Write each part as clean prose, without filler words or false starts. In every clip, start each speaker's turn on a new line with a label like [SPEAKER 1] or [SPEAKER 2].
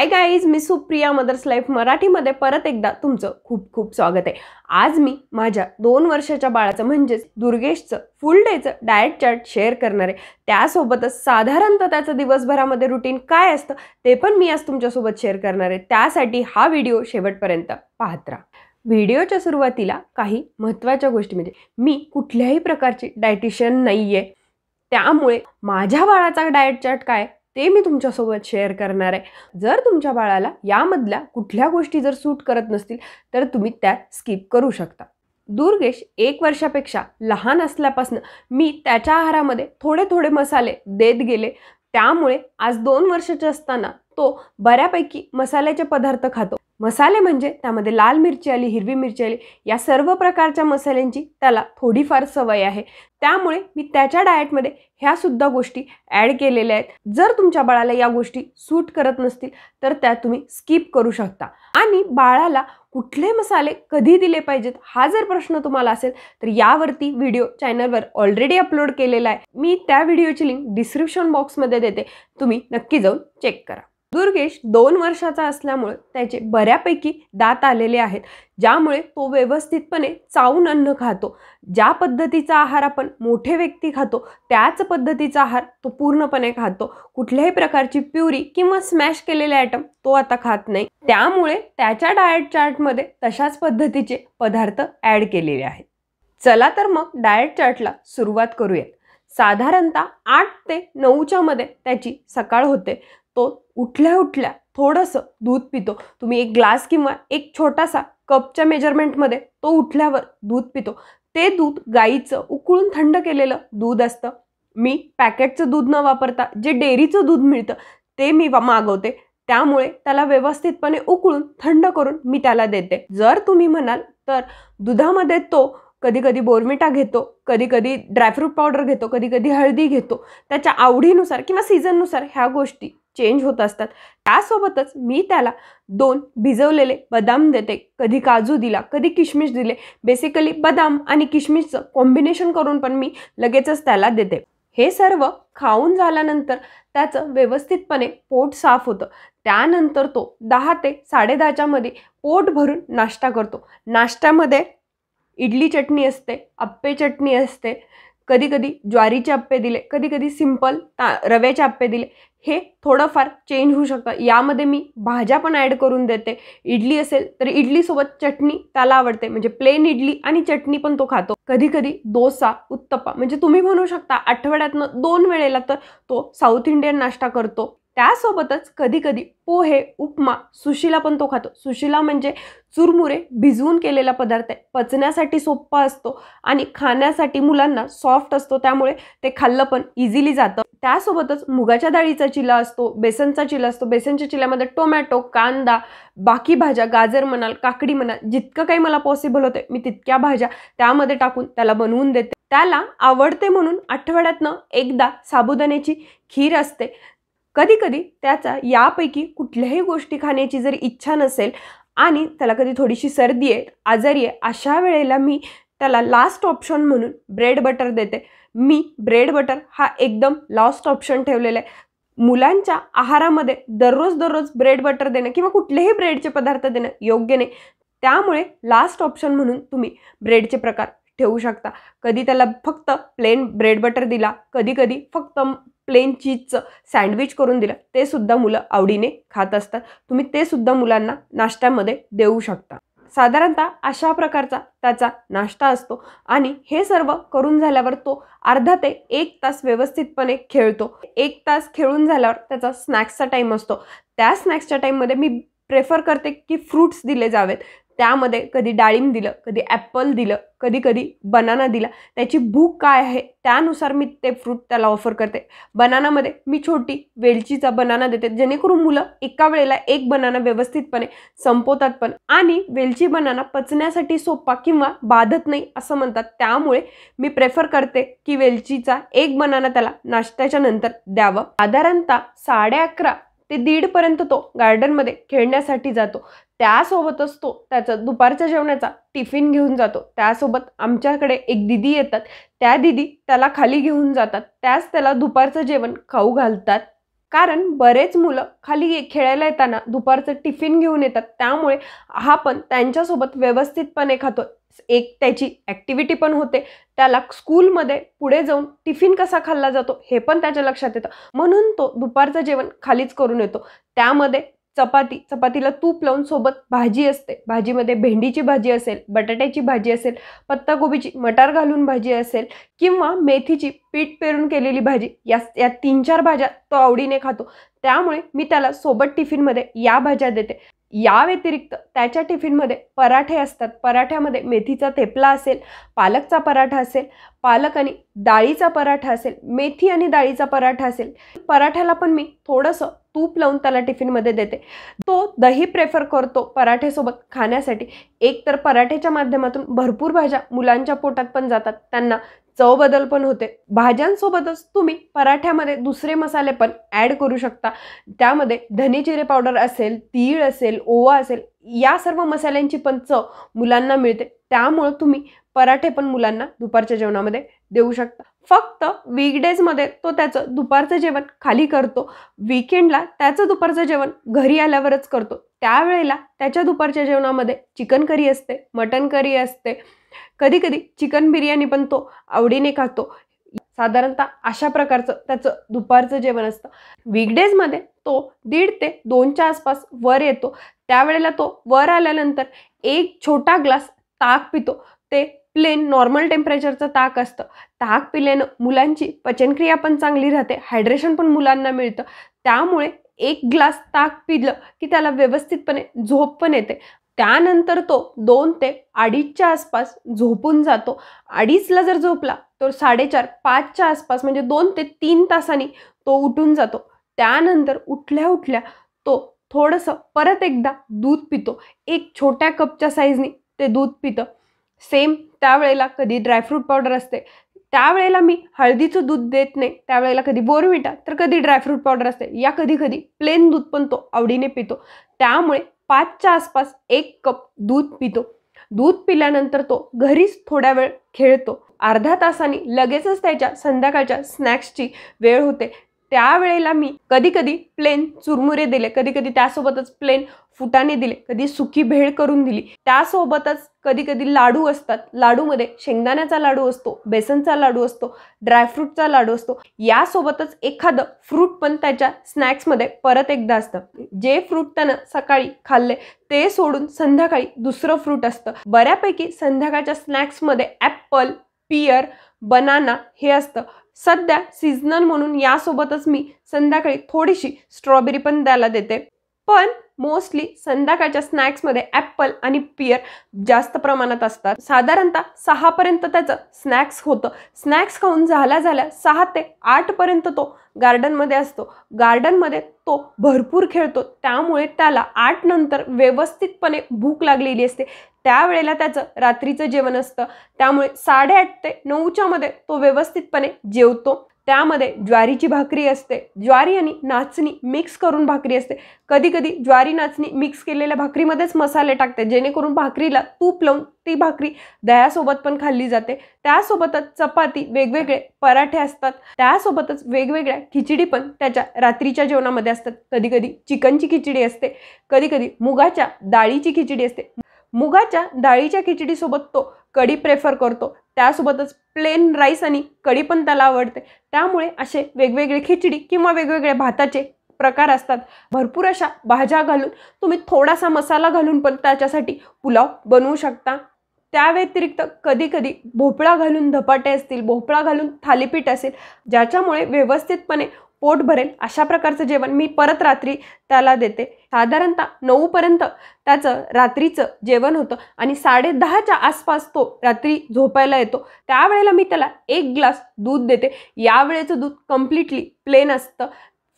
[SPEAKER 1] Hi guys, मी Supriya mother's life मराठीमध्ये परत एकदा तुमचं खूप खूप स्वागत आहे। आज मी माझ्या 2 वर्षाच्या बाळाचं म्हणजेच दुर्गेशचं फुल डेचं डाएट चार्ट शेअर करणार आहे। त्यासोबतच साधारणतः त्याचं दिवसभरामध्ये रुटीन काय असतं ते पण मी आज तुमच्यासोबत शेअर करणार आहे। त्यासाठी हा व्हिडिओ शेवटपर्यंत पाहत राहा। व्हिडिओच्या सुरुवातीला काही महत्त्वाच्या गोष्टी म्हणजे मी कुठल्याही प्रकारची डायटिशियन नाहीये, त्यामुळे माझ्या बाळाचा डाएट चार्ट काय ते मी तुमच्यासोबत शेअर करणार आहे। जर तुमच्या बाळाला यामधल्या कुठल्या गोष्टी जर सूट करत नसतील तर तुम्ही त्या स्किप करू शकता। दुर्गेश 1 वर्षापेक्षा लहान असल्यापासून मी त्याच्या आहारामध्ये थोडे थोडे मसाले देत गेले, त्यामुळे आज 2 वर्षाचे असताना तो बऱ्यापैकी मसाल्याचे पदार्थ खातो। मसाले म्हणजे त्यामध्ये लाल मिरची आली, हिरवी मिरची आली, या सर्व प्रकारच्या मसाल्यांची त्याला थोडीफार सवय आहे, त्यामुळे मी त्याच्या डाएटमध्ये ह्या सुद्धा गोष्टी ॲड केलेल्या आहेत। जर तुमच्या बाळाला या गोष्टी सूट करत नसतील तर त्या तुम्ही स्किप करू शकता। आणि बाळाला कुठले मसाले कधी दिले पाहिजेत हा जर प्रश्न तुम्हाला असेल तर यावरती व्हिडिओ चॅनलवर ऑलरेडी अपलोड केलेला आहे, मी त्या व्हिडिओची लिंक डिस्क्रिप्शन बॉक्समध्ये देते, तुम्ही नक्की जाऊन चेक करा। दुर्गेश 2 वर्षाचा असल्यामुळे त्याचे बऱ्यापैकी दात आलेले आहेत, ज्यामुळे तो व्यवस्थितपणे चावून अन्न खातो। ज्या पद्धतीचा आहार आपण मोठे व्यक्ती खातो त्याच पद्धतीचा आहार तो पूर्णपणे खातो। कुठल्याही प्रकारची प्युरी किंवा स्मॅश केलेले आयटम तो आता खात नाही, त्यामुळे त्याच्या डाएट चार्टमध्ये तशाच पद्धतीचे पदार्थ ॲड केलेले आहेत। चला तर मग डाएट चार्टला सुरुवात करूया। साधारणतः 8 ते 9च्या मध्ये त्याची सकाळ होते। तो उठल्या उठल्या थोडंसं दूध पितो। तुम्ही 1 ग्लास किंवा एक छोटासा कपच्या मेजरमेंटमध्ये तो उठल्यावर दूध पितो। ते दूध गाईचं उकळून थंड केलेलं दूध असतं। मी पॅकेटचं दूध न वापरता जे डेअरीचं दूध मिळतं ते मी मागवते, त्यामुळे त्याला व्यवस्थितपणे उकळून थंड करून मी त्याला देते। जर तुम्ही म्हणाल तर दुधामध्ये तो कधी कधी बोर्नव्हिटा घेतो, कधी कधी ड्रायफ्रूट पावडर घेतो, कधी कधी हळदी घेतो, त्याच्या आवडीनुसार किंवा सीझननुसार ह्या गोष्टी चेंज होत असतात। त्यासोबतच मी त्याला 2 भिजवलेले बदाम देते, कधी काजू दिला, कधी किशमिश दिले। बेसिकली बदाम आणि किशमिशचं कॉम्बिनेशन करून पण मी लगेचच त्याला देते। हे सर्व खाऊन झाल्यानंतर त्याचं व्यवस्थितपणे पोट साफ होतं। त्यानंतर तो 10 ते 10:30च्या मध्ये पोट भरून नाश्ता करतो। नाश्त्यामध्ये इडली चटणी असते, अप्पे चटणी असते, कधी कधी ज्वारीचे अप्पे दिले, कधी कधी सिंपल रव्याचे अप्पे दिले, हे थोडंफार चेंज होऊ शकतं। यामध्ये मी भाज्या पण ॲड करून देते। इडली असेल तर इडलीसोबत चटणी त्याला आवडते, म्हणजे प्लेन इडली आणि चटणी पण तो खातो। कधी कधी डोसा, उत्तप्पा, म्हणजे तुम्ही म्हणू शकता आठवड्यातनं 2 वेळेला तर तो साऊथ इंडियन नाश्ता करतो। त्यासोबतच कधी कधी पोहे, उपमा, सुशिला पण तो खातो। सुशिला म्हणजे चुरमुरे भिजवून केलेला पदार्थ आहे, पचण्यासाठी सोपा असतो आणि खाण्यासाठी मुलांना सॉफ्ट असतो, त्यामुळे ते खाल्लं पण इझिली जातं। त्यासोबतच मुगाच्या डाळीचा चिला असतो, बेसनचा चिला असतो। बेसनच्या चिल्यामध्ये टोमॅटो, कांदा, बाकी भाज्या, गाजर म्हणाल, काकडी म्हणाल, जितकं काही मला पॉसिबल होते मी तितक्या भाज्या त्यामध्ये टाकून त्याला बनवून देते। त्याला आवडते म्हणून आठवड्यातनं एकदा साबुदाण्याची खीर असते। कधी कधी त्याचा यापैकी कुठल्याही गोष्टी खाण्याची जर इच्छा नसेल आणि त्याला कधी थोडीशी सर्दी आहे, आजारी आहे, अशा वेळेला मी त्याला लास्ट ऑप्शन म्हणून ब्रेड बटर देते। मी ब्रेड बटर हा एकदम लास्ट ऑप्शन ठेवलेला आहे। मुलांच्या आहारामध्ये दररोज ब्रेड बटर देणं किंवा कुठलेही ब्रेडचे पदार्थ देणं योग्य नाही, त्यामुळे लास्ट ऑप्शन म्हणून तुम्ही ब्रेडचे प्रकार ठेवू शकता। कधी त्याला फक्त प्लेन ब्रेड बटर दिला, कधी कधी फक्त प्लेन चीजचं सँडविच करून दिलं, ते सुद्धा मुलं आवडीने खात असतात। तुम्ही ते सुद्धा मुलांना नाश्त्यामध्ये देऊ शकता। साधारणतः अशा प्रकारचा त्याचा नाश्ता असतो आणि हे सर्व करून झाल्यावर तो अर्धा ते 1 तास व्यवस्थितपणे खेळतो। 1 तास खेळून झाल्यावर त्याचा स्नॅक्सचा टाईम असतो। त्या स्नॅक्सच्या टाईममध्ये मी प्रेफर करते की फ्रूट्स दिले जावेत। त्यामध्ये कधी डाळिंब दिलं, कधी ॲपल दिलं, कधी कधी बनाना दिला। त्याची भूक काय आहे त्यानुसार मी ते फ्रूट त्याला ऑफर करते। बनानामध्ये मी छोटी वेलचीचा बनाना देते, जेणेकरून मुलं एका वेळेला 1 बनाना व्यवस्थितपणे संपवतात पण, आणि वेलची बनाना पचण्यासाठी सोपा किंवा बाधत नाही असं म्हणतात, त्यामुळे मी प्रेफर करते की वेलचीचा 1 बनाना त्याला नाश्त्याच्या नंतर द्यावं। साधारणतः 11:30 ते 1:30 पर्यंत तो गार्डनमध्ये खेळण्यासाठी जातो। त्यासोबतच तो त्याचा दुपारच्या जेवणाचा टिफिन घेऊन जातो। त्यासोबत आमच्याकडे एक दीदी येतात, त्या दीदी त्याला खाली घेऊन जातात, त्याच त्याला दुपारचं जेवण खाऊ घालतात। कारण बरेच मुलं खाली खेळायला येताना दुपारचं टिफिन घेऊन येतात, त्यामुळे हा पण त्यांच्यासोबत व्यवस्थितपणे खातो, एक त्याची ॲक्टिव्हिटी पण होते, त्याला स्कूलमध्ये पुढे जाऊन टिफिन कसा खाल्ला जातो हे पण त्याच्या लक्षात येतं, म्हणून तो दुपारचं जेवण खालीच करून येतो. त्यामध्ये चपातीला तूप लावून सोबत भाजी असते, भाजीमध्ये भेंडीची भाजी असेल, बटाट्याची भाजी असेल, पत्ताकोबीची मटार घालून भाजी असेल किंवा मेथीची पीठ पेरून केलेली भाजी, या 3-4 भाज्या तो आवडीने खातो. त्यामुळे मी त्याला सोबत टिफिनमध्ये या भाज्या देते. या व्यतिरिक्त त्याच्या टिफिनमध्ये पराठे असतात, पराठ्यामध्ये मेथीचा थेपला असेल, पालकचा पराठा असेल, पालक आणि डाळीचा पराठा असेल, मेथी आणि डाळीचा पराठा असेल. पराठ्याला पण मी थोडंसं तूप लावून त्याला टिफिनमध्ये देते. तो दही प्रेफर करतो पराठेसोबत खाण्यासाठी. एक तर पराठ्याच्या माध्यमातून भरपूर भाज्या मुलांच्या पोटात पण जातात, त्यांना चव बदल पण होते. भाज्यांसोबतच तुम्ही पराठ्यामध्ये दुसरे मसाले पण ॲड करू शकता. त्यामध्ये धने जिरे पावडर असेल, तीळ असेल, ओवा असेल, या सर्व मसाल्यांची पण चव मुलांना मिळते. त्यामुळे तुम्ही पराठे पण मुलांना दुपारच्या जेवणामध्ये देऊ शकता. फक्त वीकडेजमध्ये तो त्याचं दुपारचं जेवण खाली करतो, वीकेंडला त्याचं दुपारचं जेवण घरी आल्यावरच करतो. त्यावेळेला त्याच्या दुपारच्या जेवणामध्ये चिकन करी असते, मटन करी असते, कधी कधी चिकन बिर्याणी पण तो आवडीने खातो. साधारणतः अशा प्रकारचं त्याचं दुपारचं जेवण असतं. वीकडेजमध्ये तो 1.5 ते 2च्या आसपास वर येतो. त्यावेळेला तो वर आल्यानंतर एक छोटा ग्लास ताक पितो. ते प्लेन नॉर्मल टेम्परेचरचं ताक असतं. ताक पिल्यानं मुलांची पचनक्रिया पण चांगली राहते, हायड्रेशन पण मुलांना मिळतं. त्यामुळे 1 ग्लास ताक पिलं की त्याला व्यवस्थितपणे झोप पण येते. त्यानंतर तो 2 ते 2:30च्या आसपास झोपून जातो. 2:30ला जर झोपला तर 4:30-5च्या आसपास म्हणजे 2 ते 3 तासांनी तो उठून जातो. त्यानंतर उठल्या तो थोडंसं परत एकदा दूध पितो. एक छोट्या कपच्या साईजनी ते दूध पितं. सेम त्यावेळेला कधी ड्रायफ्रूट पावडर असते, त्यावेळेला मी हळदीचं दूध देत नाही, त्यावेळेला कधी बोर्नव्हिटा तर कधी ड्रायफ्रूट पावडर असते, या कधी प्लेन दूध पण तो आवडीने पितो. त्यामुळे 5च्या आसपास 1 कप दूध पितो. दूध पिल्यानंतर तो घरीच थोड्या वेळ खेळतो. अर्ध्या तासांनी लगेचच त्याच्या संध्याकाळच्या स्नॅक्सची वेळ होते. त्यावेळेला मी कधी प्लेन चुरमुरे दिले, कधी त्यासोबतच प्लेन फुटाणे दिले, कधी सुकी भेळ करून दिली. त्यासोबतच कधी लाडू असतात. लाडूमध्ये शेंगदाण्याचा लाडू असतो, बेसनचा लाडू असतो, ड्रायफ्रूटचा लाडू असतो. यासोबतच एखादं फ्रूट पण त्याच्या स्नॅक्समध्ये परत एकदा असतं. जे फ्रूट त्यानं सकाळी खाल्ले ते सोडून संध्याकाळी दुसरं फ्रूट असतं. बऱ्यापैकी संध्याकाळच्या स्नॅक्समध्ये ॲपल, पियर, बनाना हे असतं. सध्या सीझनल म्हणून यासोबतच मी संध्याकाळी थोडीशी स्ट्रॉबेरी पण द्यायला देते. पण मोस्टली संध्याकाळच्या स्नॅक्समध्ये ॲपल आणि पियर जास्त प्रमाणात असतात. साधारणतः 6पर्यंत त्याचं स्नॅक्स होतं. स्नॅक्स खाऊन झाल्या 6 ते 8पर्यंत तो गार्डनमध्ये असतो. गार्डनमध्ये तो भरपूर खेळतो. त्यामुळे त्याला 8 नंतर व्यवस्थितपणे भूक लागलेली असते. त्यावेळेला त्याचं रात्रीचं जेवण असतं. त्यामुळे 8:30 ते 9च्या मध्ये तो व्यवस्थितपणे जेवतो. त्यामध्ये ज्वारीची भाकरी असते, ज्वारी आणि नाचणी मिक्स करून भाकरी असते. कधी ज्वारी नाचणी मिक्स केलेल्या भाकरीमध्येच मसाले टाकते, जेणेकरून भाकरीला तूप लावून ती भाकरी दह्यासोबत पण खाल्ली जाते. त्यासोबतच चपाती, वेगवेगळे पराठे असतात. त्यासोबतच वेगवेगळ्या खिचडी पण त्याच्या रात्रीच्या जेवणामध्ये असतात. कधी चिकनची खिचडी असते, कधी मुगाच्या डाळीची खिचडी असते. मुगाच्या डाळीच्या खिचडीसोबत तो कढी प्रेफर करतो. त्यासोबतच प्लेन राईस आणि कढी पण त्याला आवडते. त्यामुळे असे वेगवेगळे खिचडी किंवा वेगवेगळे भाताचे प्रकार असतात. भरपूर अशा भाज्या घालून तुम्ही थोडासा मसाला घालून पण त्याच्यासाठी पुलाव बनवू शकता. त्या व्यतिरिक्त कधी भोपळा घालून धपाटे असतील, भोपळा घालून थालीपीठ असेल, ज्याच्यामुळे व्यवस्थितपणे पोट भरेल अशा प्रकारचं जेवण मी परत रात्री त्याला देते. साधारणतः 9पर्यंत त्याचं रात्रीचं जेवण होतं आणि 10:30च्या आसपास तो रात्री झोपायला येतो. त्यावेळेला मी त्याला 1 ग्लास दूध देते. यावेळेचं दूध कम्प्लिटली प्लेन असतं.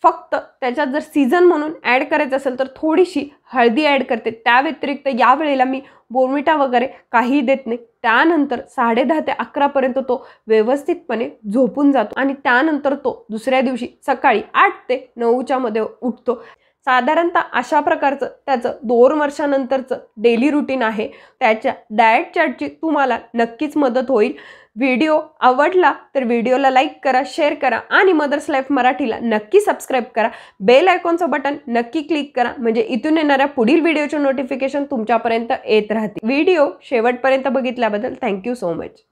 [SPEAKER 1] फक्त त्याच्यात जर सीझन म्हणून ॲड करायचं असेल तर थोडीशी हळदी ॲड करते. त्या व्यतिरिक्त यावेळेला मी बोर्नव्हिटा वगैरे काहीही देत नाही. त्यानंतर 10:30 ते 11पर्यंत तो व्यवस्थितपणे झोपून जातो आणि त्यानंतर तो दुसऱ्या दिवशी सकाळी 8 ते 9च्या मध्ये उठतो. साधारणतः अशा प्रकारचं त्याचं 2 वर्षानंतरचं डेली रुटीन आहे. त्याच्या डाएट चार्टची तुम्हाला नक्कीच मदत होईल. व्हिडिओ आवडला तर व्हिडिओला लाईक करा, शेअर करा आणि मदर्स लाईफ मराठीला नक्की सबस्क्राईब करा. बेल आयकॉनचं बटन नक्की क्लिक करा म्हणजे इथून येणाऱ्या पुढील व्हिडिओचे नोटिफिकेशन तुमच्यापर्यंत येत राहतील. व्हिडिओ शेवटपर्यंत बघितल्याबद्दल थँक्यू सो मच.